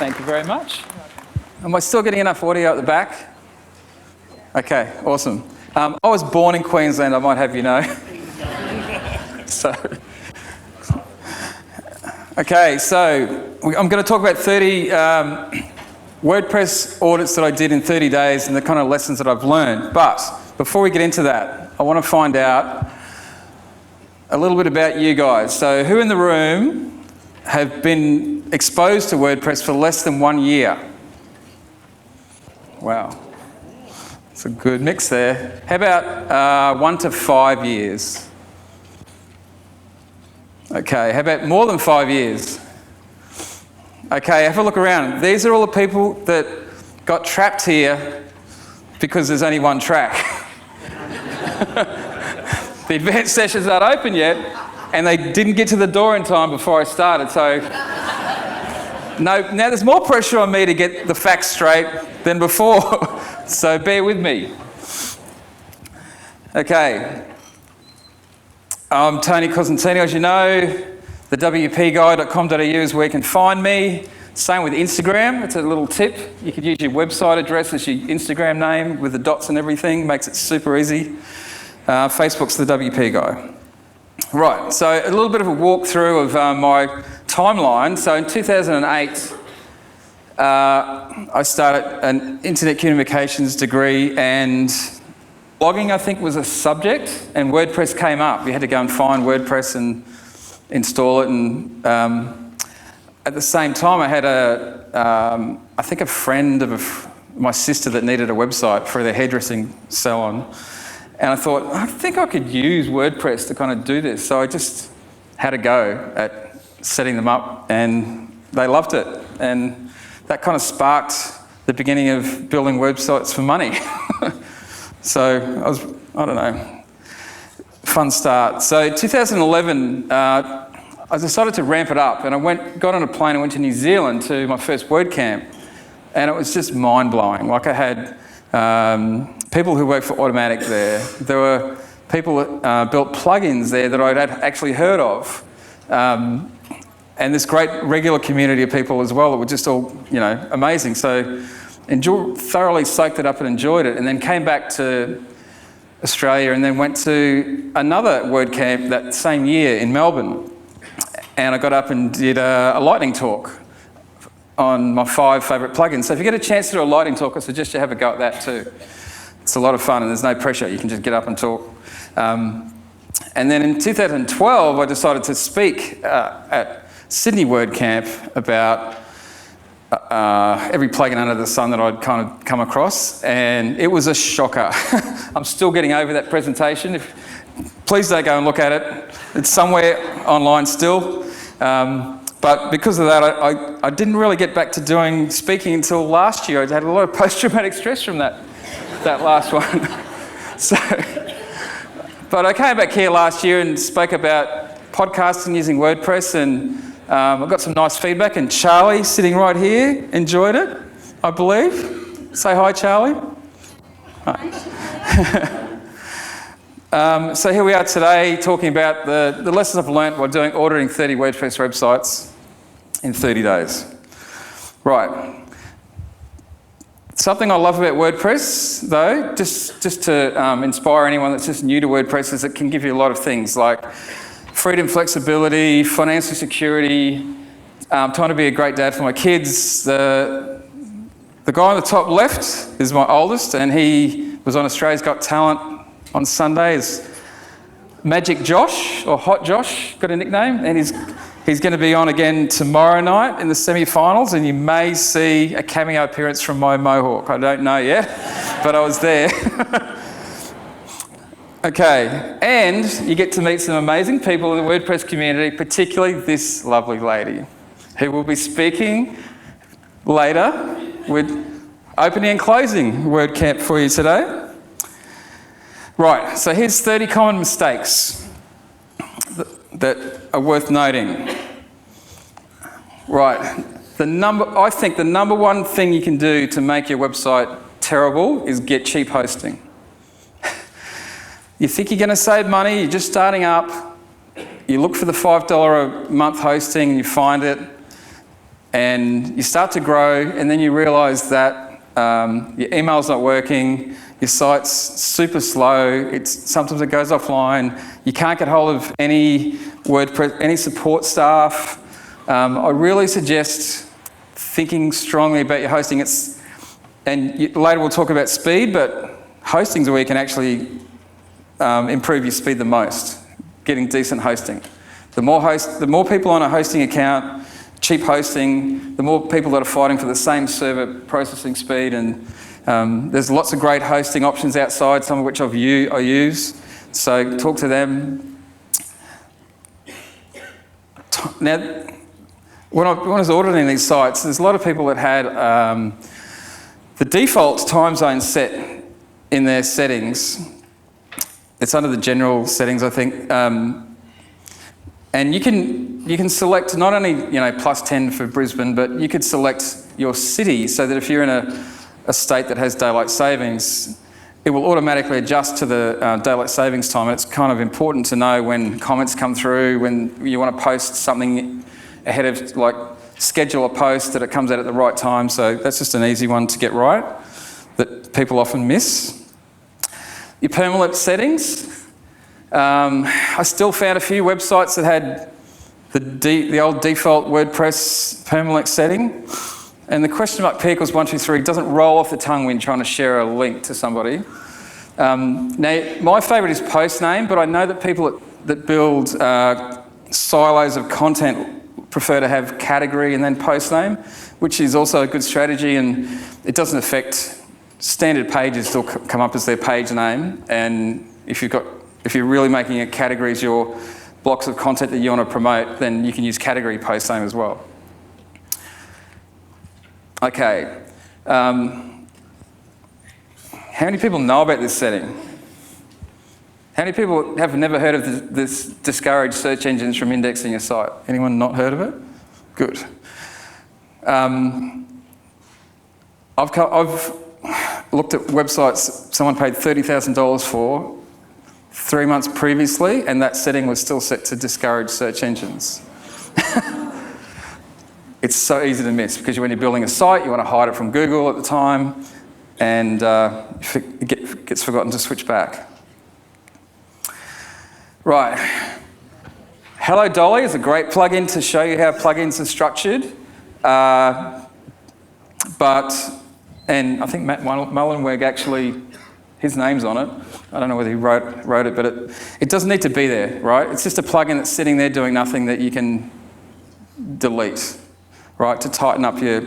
Thank you very much. Am I still getting enough audio at the back? Okay, awesome. I was born in Queensland, I might have you know. Okay, so I'm going to talk about 30 WordPress audits that I did in 30 days and the kind of lessons that I've learned. But before we get into that, I want to find out a little bit about you guys. So who in the room have been exposed to WordPress for less than 1 year? Wow. It's a good mix there. How about 1 to 5 years? Okay, how about more than 5 years? Okay, have a look around. These are all the people that got trapped here because there's only one track. The advanced sessions aren't open yet, and they didn't get to the door in time before I started, so now there's more pressure on me to get the facts straight than before, so bear with me. Okay. I'm Tony Cosentino, as you know. The wpguy.com.au is where you can find me. Same with Instagram. It's a little tip. You could use your website address as your Instagram name with the dots and everything. Makes it super easy. Facebook's the WP Guy. Right, so a little bit of a walkthrough of my timeline. So in 2008, I started an internet communications degree, and blogging, I think, was a subject, and WordPress came up. You had to go and find WordPress and install it, and at the same time I had I think a friend of my sister that needed a website for their hairdressing salon, and I thought, I think I could use WordPress to kind of do this. So I just had a go at setting them up, and they loved it, and that kind of sparked the beginning of building websites for money. So I don't know, fun start. So 2011, I decided to ramp it up, and I got on a plane and went to New Zealand to my first WordCamp, and it was just mind-blowing. Like, I had people who worked for Automatic there. There were people that built plugins there that I'd actually heard of, and this great regular community of people as well that were just all, amazing. So thoroughly soaked it up and enjoyed it, and then came back to Australia and then went to another WordCamp that same year in Melbourne. And I got up and did a lightning talk on my 5 favourite plugins. So if you get a chance to do a lightning talk, I suggest you have a go at that too. It's a lot of fun and there's no pressure. You can just get up and talk. And then in 2012, I decided to speak at Sydney WordCamp about every plugin under the sun that I'd kind of come across, and it was a shocker. I'm still getting over that presentation. Please don't go and look at it. It's somewhere online still. But because of that, I didn't really get back to doing speaking until last year. I had a lot of post-traumatic stress from that last one. But I came back here last year and spoke about podcasting using WordPress, and I got some nice feedback, and Charlie, sitting right here, enjoyed it, I believe. Say hi, Charlie. Hi. So here we are today talking about the lessons I've learnt while auditing 30 WordPress websites in 30 days. Right. Something I love about WordPress, though, just to inspire anyone that's just new to WordPress, is it can give you a lot of things like freedom, flexibility, financial security, trying to be a great dad for my kids. The guy on the top left is my oldest, and he was on Australia's Got Talent on Sunday. Is Magic Josh, or Hot Josh, got a nickname, and he's going to be on again tomorrow night in the semi-finals, and you may see a cameo appearance from my mohawk. I don't know yet, but I was there. Okay, and you get to meet some amazing people in the WordPress community, particularly this lovely lady, who will be speaking later with opening and closing WordCamp for you today. Right, so here's 30 common mistakes that are worth noting. Right, I think the number one thing you can do to make your website terrible is get cheap hosting. You think you're going to save money, you're just starting up, you look for the $5 a month hosting and you find it, and you start to grow, and then you realise that your email's not working, your site's super slow, sometimes it goes offline, you can't get hold of any WordPress, any support staff. I really suggest thinking strongly about your hosting. Later we'll talk about speed, but hosting's where you can actually improve your speed the most, getting decent hosting. The more people on a hosting account, cheap hosting, the more people that are fighting for the same server processing speed, and there's lots of great hosting options outside, some of which I use, so talk to them. Now, when I was auditing these sites, there's a lot of people that had the default time zone set in their settings. It's under the general settings, I think. And you can select not only +10 for Brisbane, but you could select your city so that if you're in a state that has daylight savings, it will automatically adjust to the daylight savings time. And it's kind of important to know when comments come through, when you want to post something ahead of, like, schedule a post that it comes out at the right time. So that's just an easy one to get right that people often miss. Your permalink settings. I still found a few websites that had the old default WordPress permalink setting, and the question mark P equals 1, 2, 3 doesn't roll off the tongue when trying to share a link to somebody. Now, my favourite is postname, but I know that people that build silos of content prefer to have category and then postname, which is also a good strategy, and it doesn't affect standard pages. Still come up as their page name, and if you're really making a category as your blocks of content that you want to promote, then you can use category postname as well. Okay. How many people know about this setting? How many people have never heard of this discourage search engines from indexing your site? Anyone not heard of it? Good. I've looked at websites someone paid $30,000 for 3 months previously, and that setting was still set to discourage search engines. It's so easy to miss because when you're building a site, you want to hide it from Google at the time, and it gets forgotten to switch back. Right. Hello Dolly is a great plugin to show you how plugins are structured, and I think Matt Mullenweg actually, his name's on it. I don't know whether he wrote it, but it doesn't need to be there, right? It's just a plugin that's sitting there doing nothing that you can delete, right, to tighten up your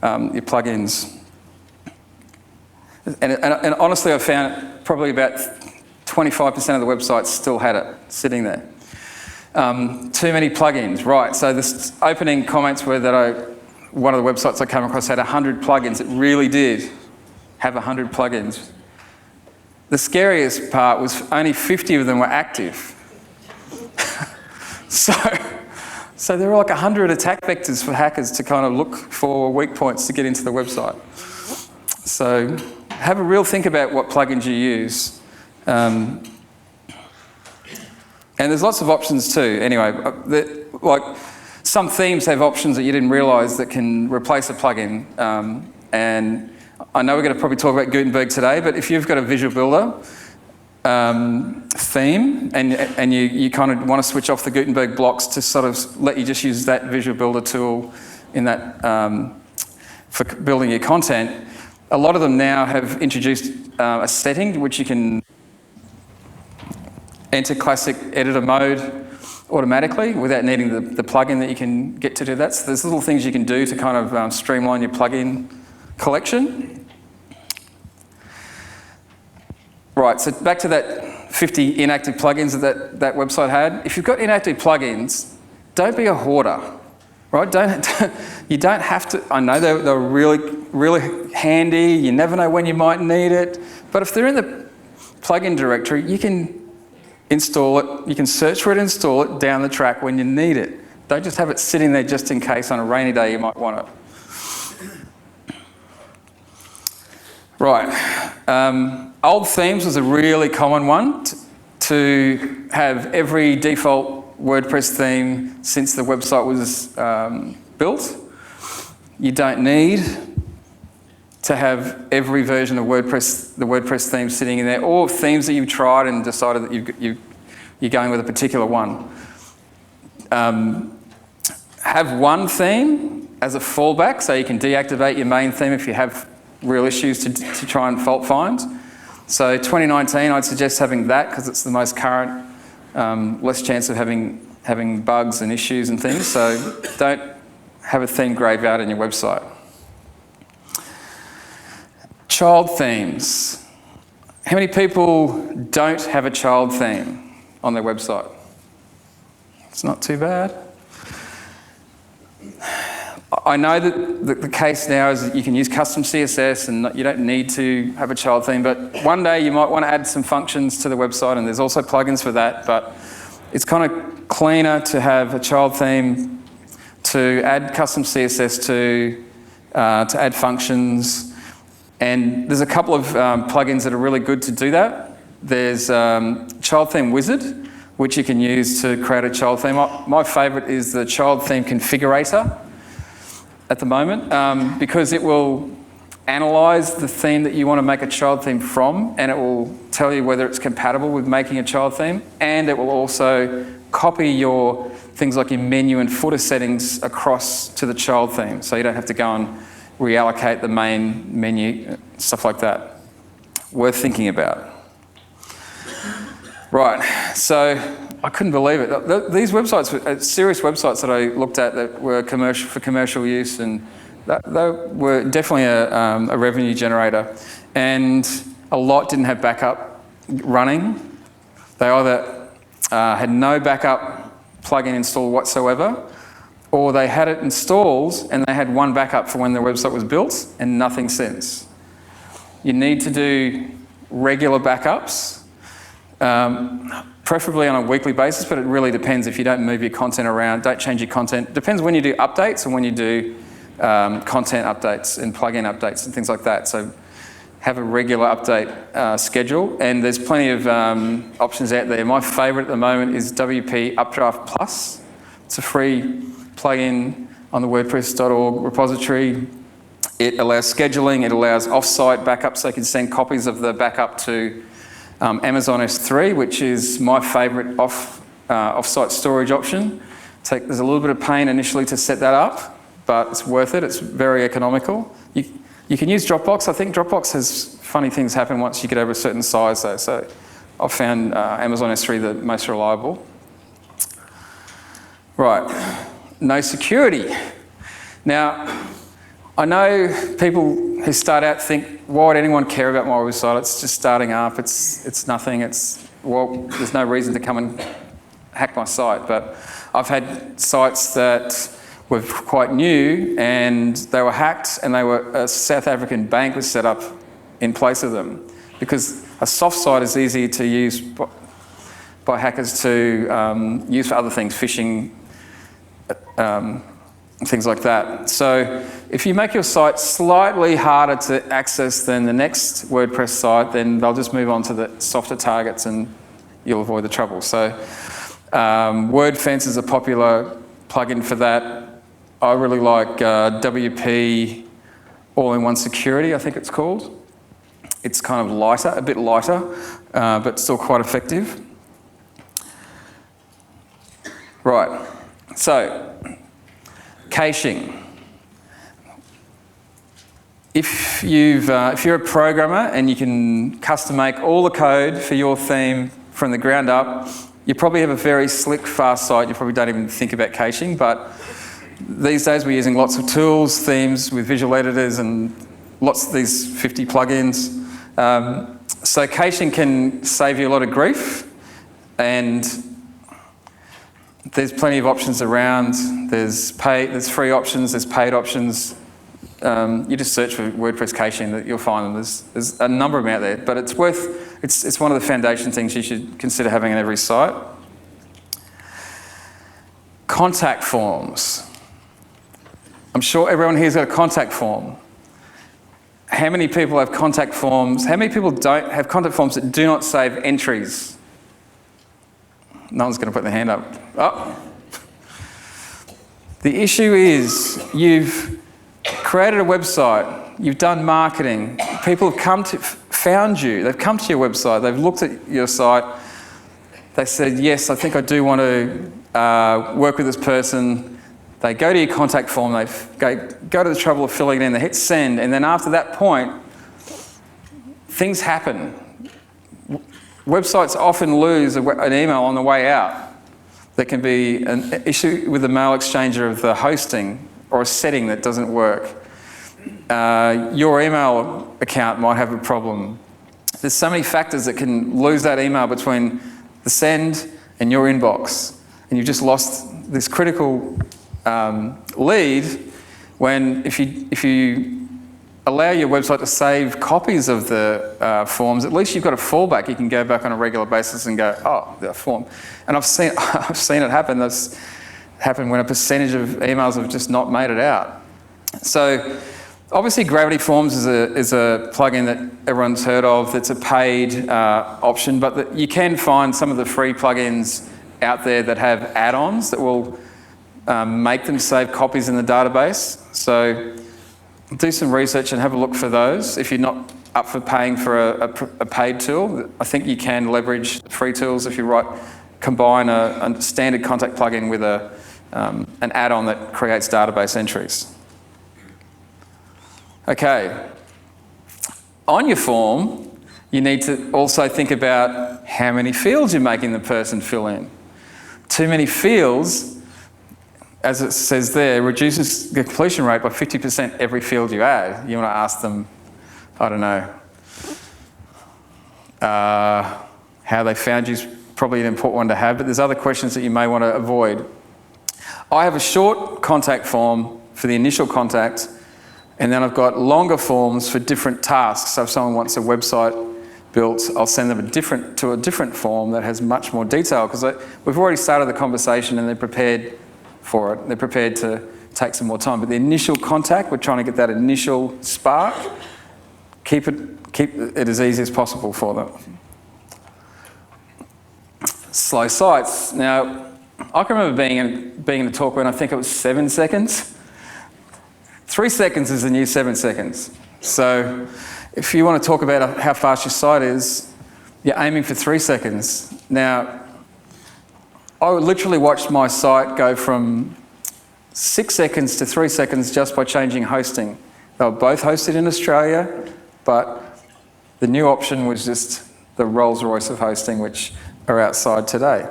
plugins. And honestly, I found probably about 25% of the websites still had it sitting there. Too many plugins, right? So this opening comments were that one of the websites I came across had 100 plugins. It really did have 100 plugins. The scariest part was only 50 of them were active. So there were like 100 attack vectors for hackers to kind of look for weak points to get into the website. So have a real think about what plugins you use. And there's lots of options too. Anyway, like some themes have options that you didn't realise that can replace a plugin. And I know we're going to probably talk about Gutenberg today, but if you've got a Visual Builder theme and you kind of want to switch off the Gutenberg blocks to sort of let you just use that Visual Builder tool in that for building your content, a lot of them now have introduced a setting which you can enter classic editor mode automatically without needing the plugin that you can get to do that. So there's little things you can do to kind of streamline your plugin collection. Right, so back to that 50 inactive plugins that website had. If you've got inactive plugins, don't be a hoarder, right? You don't have to. I know they're really, really handy. You never know when you might need it. But if they're in the plugin directory, you can install it. You can search for it, install it down the track when you need it. Don't just have it sitting there just in case on a rainy day you might want it. Right, old themes was a really common one to have every default WordPress theme since the website was built. You don't need to have every version of WordPress, the WordPress theme sitting in there, or themes that you've tried and decided that you're going with a particular one. Have one theme as a fallback, so you can deactivate your main theme if you have real issues to try and fault find. So 2019, I'd suggest having that because it's the most current, less chance of having bugs and issues and things. So don't have a theme graveyard in your website. Child themes. How many people don't have a child theme on their website? It's not too bad. I know that the case now is that you can use custom CSS and you don't need to have a child theme, but one day you might want to add some functions to the website, and there's also plugins for that, but it's kind of cleaner to have a child theme, to add custom CSS to add functions. And there's a couple of plugins that are really good to do that. There's Child Theme Wizard, which you can use to create a child theme. My favourite is the Child Theme Configurator at the moment, because it will analyse the theme that you want to make a child theme from, and it will tell you whether it's compatible with making a child theme, and it will also copy your things like your menu and footer settings across to the child theme, so you don't have to go and reallocate the main menu, stuff like that. Worth thinking about. Right, so I couldn't believe it. These websites were serious websites that I looked at that were for commercial use, and they were definitely a revenue generator. And a lot didn't have backup running. They either had no backup plugin installed whatsoever, or they had it installed and they had one backup for when the website was built and nothing since. You need to do regular backups, preferably on a weekly basis, but it really depends. If you don't move your content around, don't change your content. It depends when you do updates and when you do content updates and plugin updates and things like that. So have a regular update schedule, and there's plenty of options out there. My favourite at the moment is WP Updraft Plus. It's a free plugin on the WordPress.org repository. It allows scheduling, it allows off-site backups, so you can send copies of the backup to Amazon S3, which is my favourite off-site storage option. There's a little bit of pain initially to set that up, but it's worth it. It's very economical. You can use Dropbox. I think Dropbox has funny things happen once you get over a certain size though, so I've found Amazon S3 the most reliable. Right, no security. Now, I know people who start out think, why would anyone care about my website? It's just starting up, it's nothing, well, there's no reason to come and hack my site. But I've had sites that were quite new and they were hacked, and a South African bank was set up in place of them, because a soft site is easy to use by hackers to use for other things, phishing, things like that. So if you make your site slightly harder to access than the next WordPress site, then they'll just move on to the softer targets and you'll avoid the trouble. So WordFence is a popular plugin for that. I really like WP All-in-One Security, I think it's called. It's kind of lighter, a bit lighter, but still quite effective. Right, so caching. If you're a programmer and you can custom make all the code for your theme from the ground up, you probably have a very slick, fast site. You probably don't even think about caching, but these days we're using lots of tools, themes with visual editors, and lots of these 50 plugins. So caching can save you a lot of grief, and there's plenty of options around. There's free options, there's paid options. You just search for WordPress caching, that you'll find them. There's a number of them out there, but it's one of the foundation things you should consider having on every site. Contact forms. I'm sure everyone here's got a contact form. How many people have contact forms? How many people don't have contact forms that do not save entries? No one's going to put their hand up. Oh. The issue is you've created a website, you've done marketing, people have found you, they've come to your website, they've looked at your site, they said, yes, I think I do want to work with this person. They go to your contact form, they go to the trouble of filling it in, they hit send, and then after that point, things happen. Websites often lose an email on the way out. There can be an issue with the mail exchanger of the hosting or a setting that doesn't work. Your email account might have a problem. There's so many factors that can lose that email between the send and your inbox. And you've just lost this critical lead when if you allow your website to save copies of the forms, at least you've got a fallback. You can go back on a regular basis and go, oh, the form. And I've seen it happen. That's happened when a percentage of emails have just not made it out. So obviously Gravity Forms is a plugin that everyone's heard of. It's a paid option, but you can find some of the free plugins out there that have add-ons that will make them save copies in the database. So do some research and have a look for those. If you're not up for paying for a paid tool, I think you can leverage free tools if you combine a standard contact plugin with an add-on that creates database entries. Okay, on your form, you need to also think about how many fields you're making the person fill in. Too many fields, as it says there, reduces the completion rate by 50% every field you add. You want to ask them, I don't know, how they found you is probably an important one to have, but there's other questions that you may want to avoid. I have a short contact form for the initial contact, and then I've got longer forms for different tasks. So if someone wants a website built, I'll send them to a different form that has much more detail, because we've already started the conversation and they're prepared for it. They're prepared to take some more time. But the initial contact, we're trying to get that initial spark, keep it as easy as possible for them. Slow sites. Now, I can remember being in a talk when I think it was 7 seconds. 3 seconds is the new 7 seconds. So if you want to talk about how fast your site is, you're aiming for 3 seconds. Now, I literally watched my site go from 6 seconds to 3 seconds just by changing hosting. They were both hosted in Australia, but the new option was just the Rolls-Royce of hosting, which are outside today.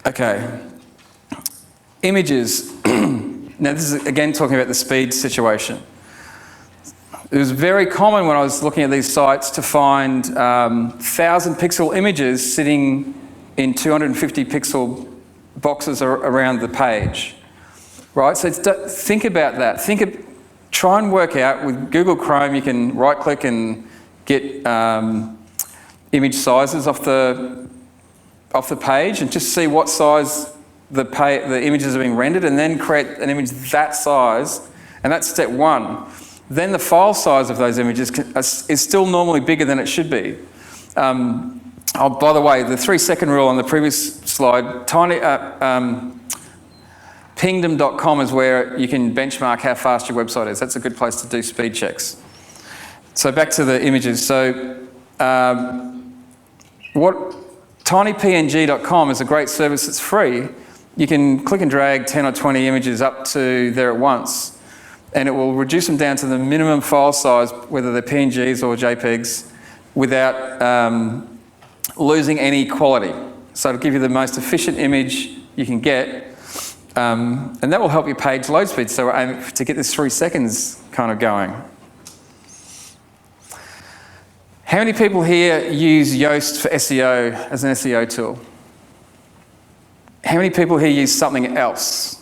Okay. Images. Now this is again talking about the speed situation. It was very common when I was looking at these sites to find 1,000 pixel images sitting in 250 pixel boxes around the page, right? So think about that. Try and work out with Google Chrome. You can right-click and get image sizes off the page and just see what size the images are being rendered, and then create an image that size, and that's step one. Then the file size of those images is still normally bigger than it should be. Oh, by the way, the 3 second rule on the previous slide, pingdom.com is where you can benchmark how fast your website is. That's a good place to do speed checks. So back to the images. So tinypng.com is a great service that's free. You can click and drag 10 or 20 images up to there at once, and it will reduce them down to the minimum file size, whether they're PNGs or JPEGs, without losing any quality. So it'll give you the most efficient image you can get, and that will help your page load speed. So we're aiming to get this 3 seconds kind of going. How many people here use Yoast for SEO as an SEO tool? How many people here use something else?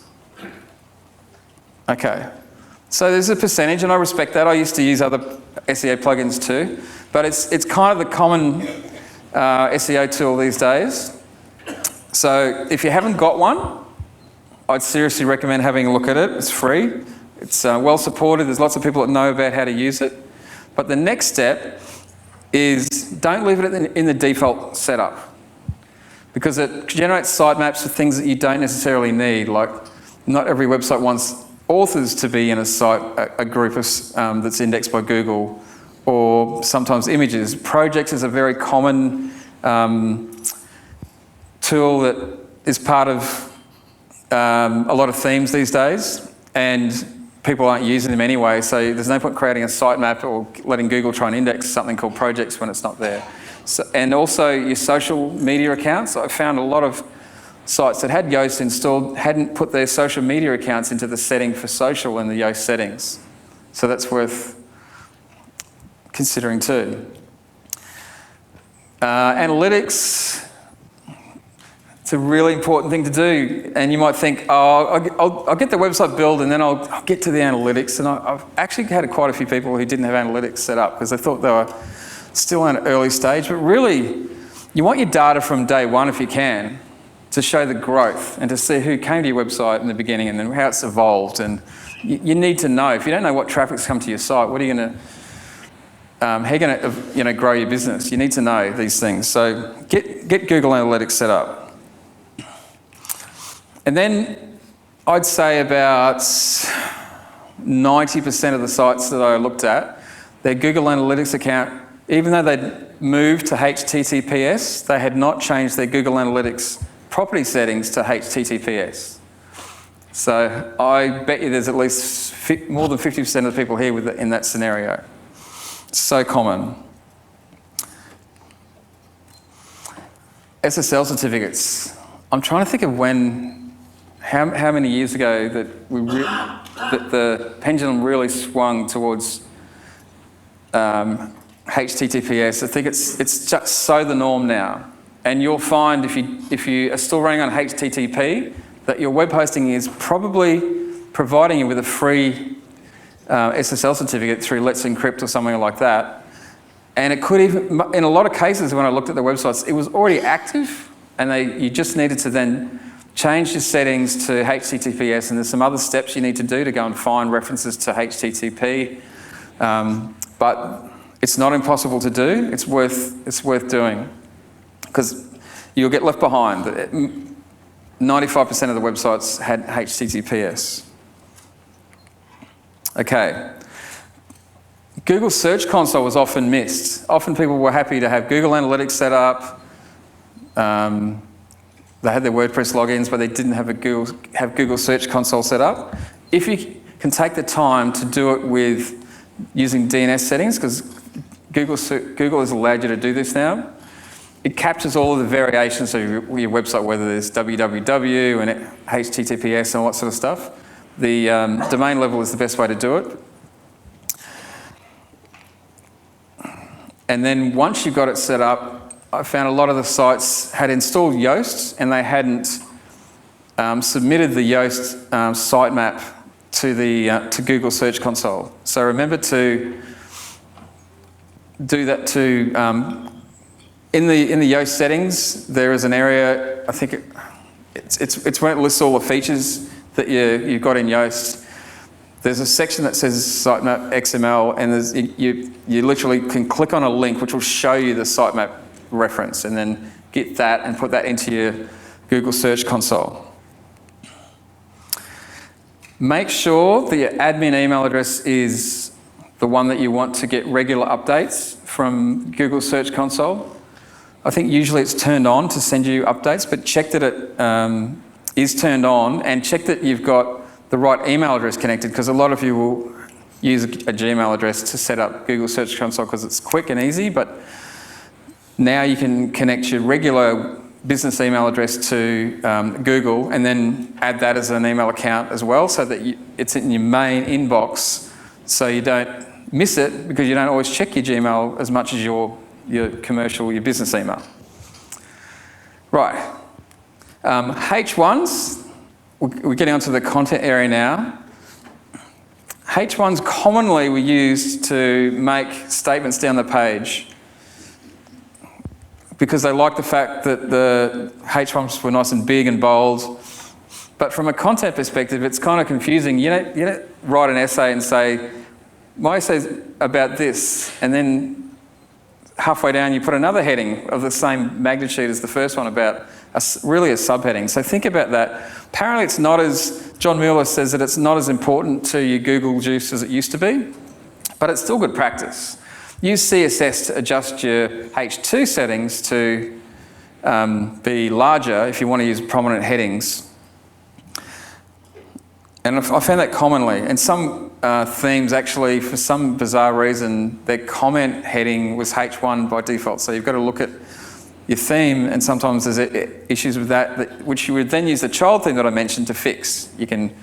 Okay, so there's a percentage, and I respect that. I used to use other SEO plugins too, but it's kind of the common SEO tool these days. So if you haven't got one, I'd seriously recommend having a look at it. It's free. It's well supported. There's lots of people that know about how to use it. But the next step is don't leave it in the default setup. because it generates sitemaps for things that you don't necessarily need. Like, not every website wants authors to be in a site, a group of, that's indexed by Google, or sometimes images. Projects is a very common tool that is part of a lot of themes these days, and people aren't using them anyway, so there's no point creating a sitemap or letting Google try and index something called projects when it's not there. So, and also your social media accounts. I found a lot of sites that had Yoast installed hadn't put their social media accounts into the setting for social in the Yoast settings. So that's worth considering too. Analytics. It's a really important thing to do, and you might think, oh, I'll get the website built and then I'll get to the analytics. And I've actually had quite a few people who didn't have analytics set up because they thought they were still in an early stage. But really, you want your data from day one if you can, to show the growth and to see who came to your website in the beginning and then how it's evolved. And you need to know. If you don't know what traffic's come to your site, what are you going to? How are you going to grow your business? You need to know these things. So get Google Analytics set up. And then I'd say about 90% of the sites that I looked at, their Google Analytics account, even though they'd moved to HTTPS, they had not changed their Google Analytics property settings to HTTPS. So I bet you there's at least more than 50% of the people here in that scenario. It's so common. SSL certificates. I'm trying to think of how many years ago that the pendulum really swung towards HTTPS. I think it's just so the norm now. And you'll find if you are still running on HTTP, that your web hosting is probably providing you with a free SSL certificate through Let's Encrypt or something like that. And it could even, in a lot of cases when I looked at the websites, it was already active, and you just needed to then change your settings to HTTPS, and there's some other steps you need to do to go and find references to HTTP. But it's not impossible to do. It's worth doing, because you'll get left behind. 95% of the websites had HTTPS. Okay. Google Search Console was often missed. Often people were happy to have Google Analytics set up. They had their WordPress logins, but they didn't have Google Search Console set up. If you can take the time to do it with using DNS settings, because Google has allowed you to do this now, it captures all of the variations of your website, whether there's www and HTTPS and all that sort of stuff. The domain level is the best way to do it. And then once you've got it set up, I found a lot of the sites had installed Yoast and they hadn't submitted the Yoast sitemap to Google Search Console. So remember to do that too. In the Yoast settings, there is an area, I think it's when it lists all the features that you've got in Yoast. There's a section that says sitemap XML, and you literally can click on a link which will show you the sitemap reference, and then get that and put that into your Google Search Console. Make sure that your admin email address is the one that you want to get regular updates from Google Search Console. I think usually it's turned on to send you updates, but check that it is turned on, and check that you've got the right email address connected, because a lot of you will use a Gmail address to set up Google Search Console because it's quick and easy, but now you can connect your regular business email address to Google, and then add that as an email account as well, so that it's in your main inbox, so you don't miss it, because you don't always check your Gmail as much as your commercial, your business email. Right. H1s, we're getting onto the content area now. H1s commonly were used to make statements down the page, because they like the fact that the H1s were nice and big and bold. But from a content perspective, it's kind of confusing. You don't write an essay and say, my essay's about this, and then halfway down you put another heading of the same magnitude as the first one about really a subheading. So think about that. Apparently it's not as, John Mueller says that it's not as important to your Google juice as it used to be, but it's still good practice. Use CSS to adjust your H2 settings to be larger if you want to use prominent headings. And I found that commonly. And some themes actually, for some bizarre reason, their comment heading was H1 by default. So you've got to look at your theme, and sometimes there's issues with that, which you would then use the child theme that I mentioned to fix. You can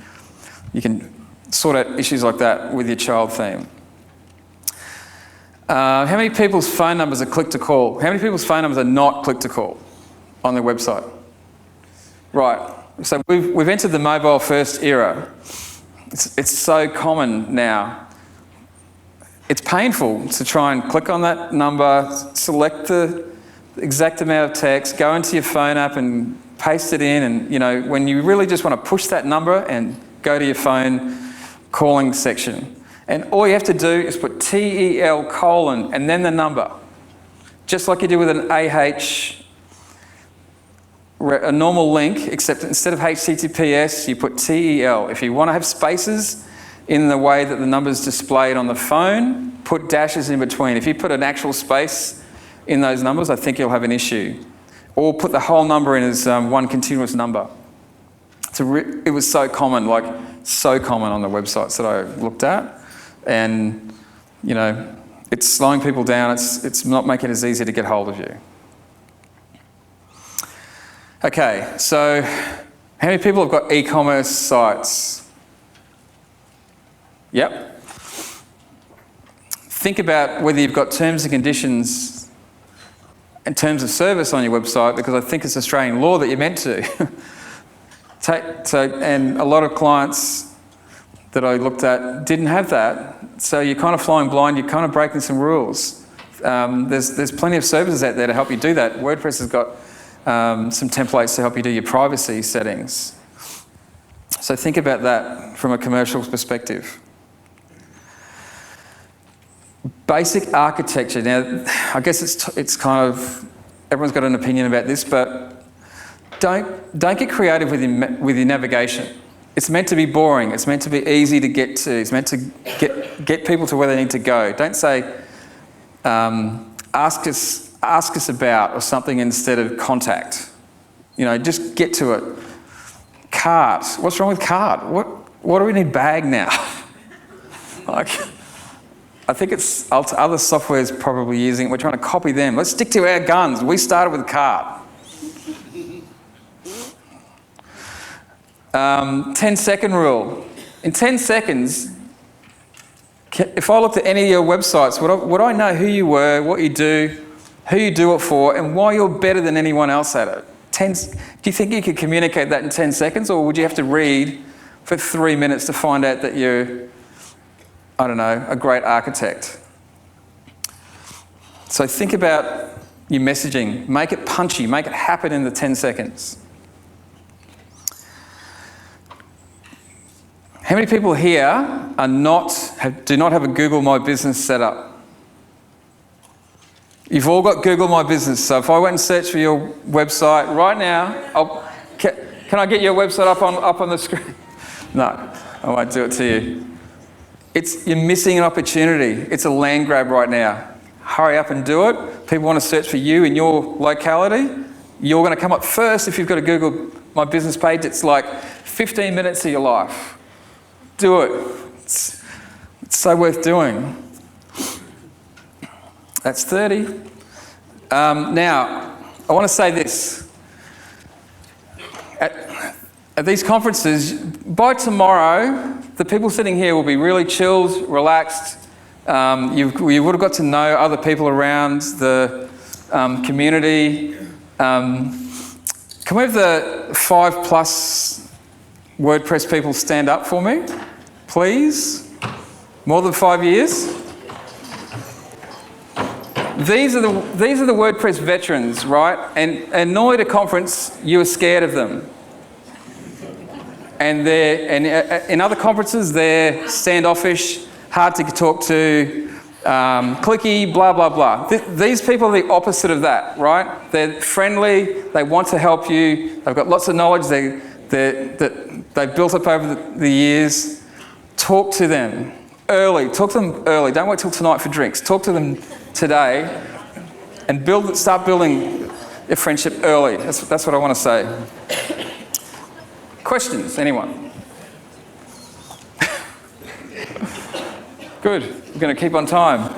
sort out issues like that with your child theme. How many people's phone numbers are click to call? How many people's phone numbers are not click to call on their website? Right. So we've entered the mobile first era. It's so common now. It's painful to try and click on that number, select the exact amount of text, go into your phone app and paste it in, and when you really just want to push that number and go to your phone calling section. And all you have to do is put TEL : and then the number. Just like you do with an a normal link, except instead of HTTPS, you put TEL. If you want to have spaces in the way that the number's displayed on the phone, put dashes in between. If you put an actual space in those numbers, I think you'll have an issue. Or put the whole number in as one continuous number. It was so common on the websites that I looked at. And, it's slowing people down. It's not making it as easy to get hold of you. Okay, so how many people have got e-commerce sites? Yep. Think about whether you've got terms and conditions and terms of service on your website, because I think it's Australian law that you're meant to. And a lot of clients that I looked at didn't have that, so you're kind of flying blind, you're kind of breaking some rules. There's plenty of services out there to help you do that. WordPress has got some templates to help you do your privacy settings. So think about that from a commercial perspective. Basic architecture. Now, I guess it's kind of, everyone's got an opinion about this, but don't get creative with your navigation. It's meant to be boring. It's meant to be easy to get to. It's meant to get people to where they need to go. Don't say, ask us about or something instead of contact. Just get to it. Cart. What's wrong with cart? What do we need bag now? I think it's other software's probably using it. We're trying to copy them. Let's stick to our guns. We started with cart. 10-second rule. In 10 seconds, if I looked at any of your websites, would I know who you were, what you do, who you do it for, and why you're better than anyone else at it? Do you think you could communicate that in 10 seconds, or would you have to read for 3 minutes to find out that you're, I don't know, a great architect? So think about your messaging. Make it punchy. Make it happen in the 10 seconds. How many people here do not have a Google My Business set up? You've all got Google My Business. So if I went and searched for your website right now, can I get your website up on the screen? No, I won't do it to you. You're missing an opportunity. It's a land grab right now. Hurry up and do it. People want to search for you in your locality. You're going to come up first if you've got a Google My Business page. It's like 15 minutes of your life. Do it. It's so worth doing. That's 30. Now, I want to say this. At these conferences, by tomorrow, the people sitting here will be really chilled, relaxed. You would have got to know other people around the community. Can we have the 5+ WordPress people stand up for me, please? More than 5 years? These are the WordPress veterans, right? And normally at a conference, you are scared of them. And in other conferences, they're standoffish, hard to talk to, clicky, blah, blah, blah. These people are the opposite of that, right? They're friendly, they want to help you, they've got lots of knowledge they've built up over the years. Talk to them early. Talk to them early. Don't wait till tonight for drinks. Talk to them today and start building a friendship early. That's what I want to say. Questions, anyone? Good, we're going to keep on time.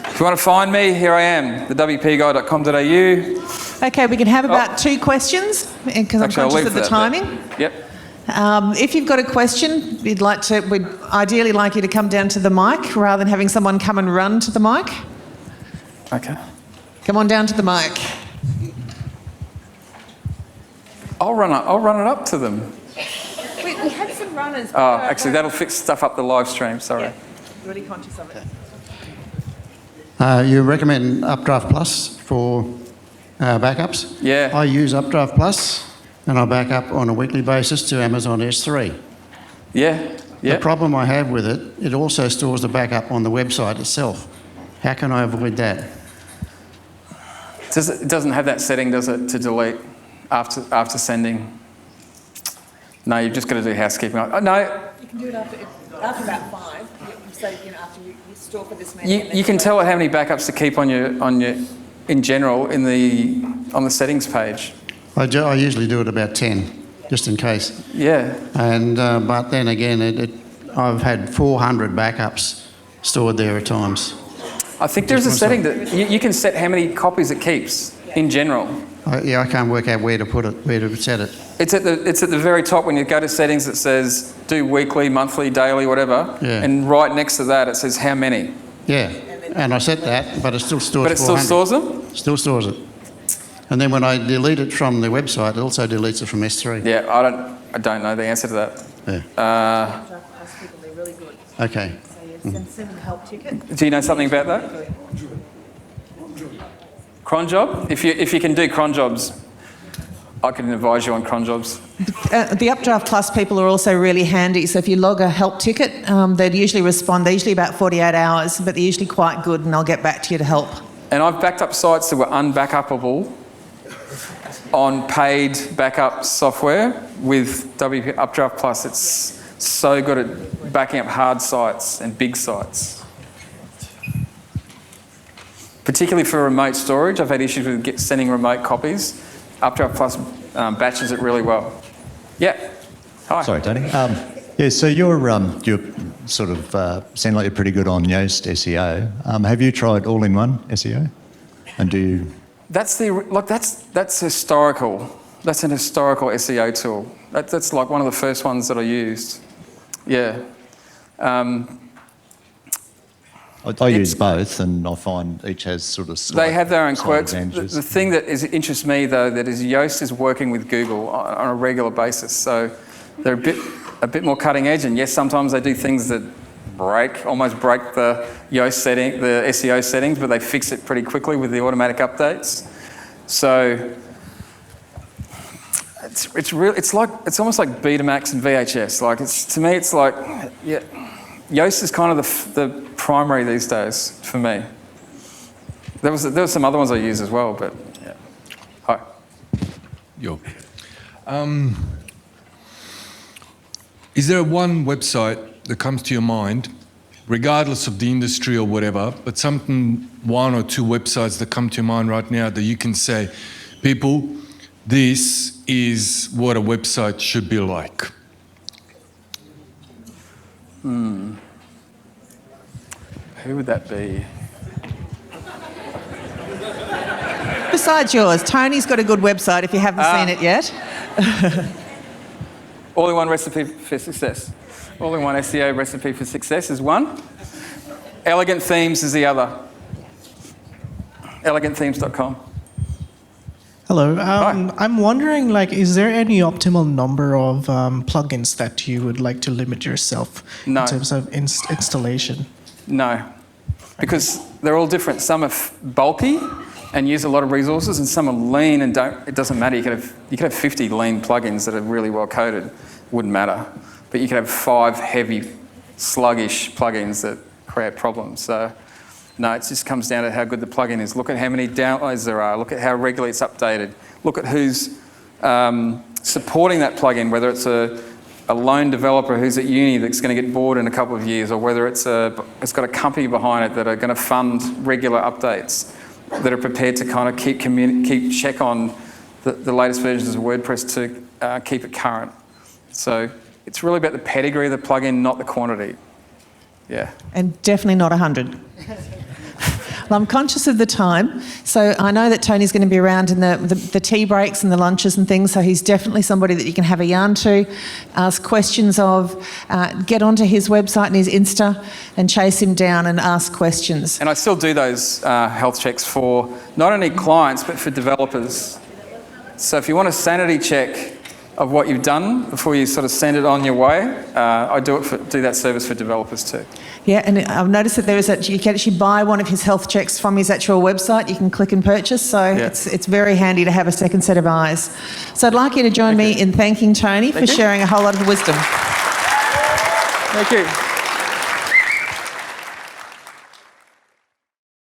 If you want to find me, here I am, thewpguy.com.au. Okay, we can have about 2 questions, because I'm conscious of the timing. Yep. If you've got a question, we'd ideally like you to come down to the mic rather than having someone come and run to the mic. Okay. Come on down to the mic. I'll run it up to them. We had some runners. Oh, actually, that'll fix stuff up the live stream, sorry. Yeah, really conscious of it. You recommend Updraft Plus for backups? Yeah. I use Updraft Plus and I back up on a weekly basis to Amazon S3. Yeah. The problem I have with it, it also stores the backup on the website itself. How can I avoid that? It doesn't have that setting, does it, to delete after sending? No, you've just got to do housekeeping. No. You can do it after about 5. So, after you store for this many. You can tell it how many backups to keep on your in general on the settings page. I usually do it about 10, just in case. Yeah. And but then again, I've had 400 backups stored there at times. I think there's a setting that you can set how many copies it keeps in general. I can't work out where to put it, where to set it. It's at the very top when you go to settings. It says do weekly, monthly, daily, whatever. Yeah. And right next to that it says how many. Yeah, and I set that, but it still stores. But it still 400. stores them. Still stores it. And then when I delete it from the website, it also deletes it from S3. Yeah, I don't know the answer to that. Yeah. They're really good. Okay. So send them a help ticket. Do you know something about that? Cron job? If you can do cron jobs, I can advise you on cron jobs. The Updraft Plus people are also really handy. So if you log a help ticket, they'd usually respond. They're usually about 48 hours, but they're usually quite good, and I'll get back to you to help. And I've backed up sites that were unbackupable on paid backup software with WP Updraft Plus. It's so good at backing up hard sites and big sites. Particularly for remote storage, I've had issues with sending remote copies. Updraft Plus batches it really well. Yeah. Hi. Sorry, Tony. Yeah, so you're sort of sound like you're pretty good on Yoast SEO. Have you tried all-in-one SEO? And do you? That's historical. That's an historical SEO tool. That's like one of the first ones that I used. Yeah. I use both, and I find each has sort of they have their own quirks. advantages. The thing that interests me though, that is Yoast is working with Google on a regular basis, so they're a bit more cutting edge. And yes, sometimes they do things that almost break the Yoast setting, the SEO settings, but they fix it pretty quickly with the automatic updates. So it's almost like Betamax and VHS. Like to me, it's like Yoast is kind of the primary these days for me. There were some other ones I use as well, but yeah. Hi. Yo. Is there one website that comes to your mind, regardless of the industry or whatever, but one or two websites that come to your mind right now that you can say, people, this is what a website should be like? Who would that be? Besides yours, Tony's got a good website if you haven't seen it yet. All-in-one recipe for success. All-in-one SEO recipe for success is one. Elegant Themes is the other. elegantthemes.com. Hello. I'm wondering, is there any optimal number of plugins that you would like to limit yourself in terms of installation? No, because they're all different. Some are bulky and use a lot of resources, and some are lean and it doesn't matter. You could have 50 lean plugins that are really well coded. Wouldn't matter. But you could have 5 heavy, sluggish plugins that create problems. So, no, it just comes down to how good the plugin is. Look at how many downloads there are. Look at how regularly it's updated. Look at who's supporting that plugin, whether it's a lone developer who's at uni that's going to get bored in a couple of years, or whether it's got a company behind it that are going to fund regular updates, that are prepared to kind of keep check on the latest versions of WordPress to keep it current. So it's really about the pedigree of the plugin, not the quantity. Yeah. And definitely not 100. Well, I'm conscious of the time, so I know that Tony's going to be around in the tea breaks and the lunches and things, so he's definitely somebody that you can have a yarn to, ask questions of, get onto his website and his Insta and chase him down and ask questions. And I still do those health checks for not only clients, but for developers. So if you want a sanity check of what you've done before you sort of send it on your way, I do that service for developers too. Yeah, and I've noticed that you can actually buy one of his health checks from his actual website. You can click and purchase, so it's very handy to have a second set of eyes. So I'd like you to join me in thanking Tony for sharing a whole lot of wisdom. Thank you.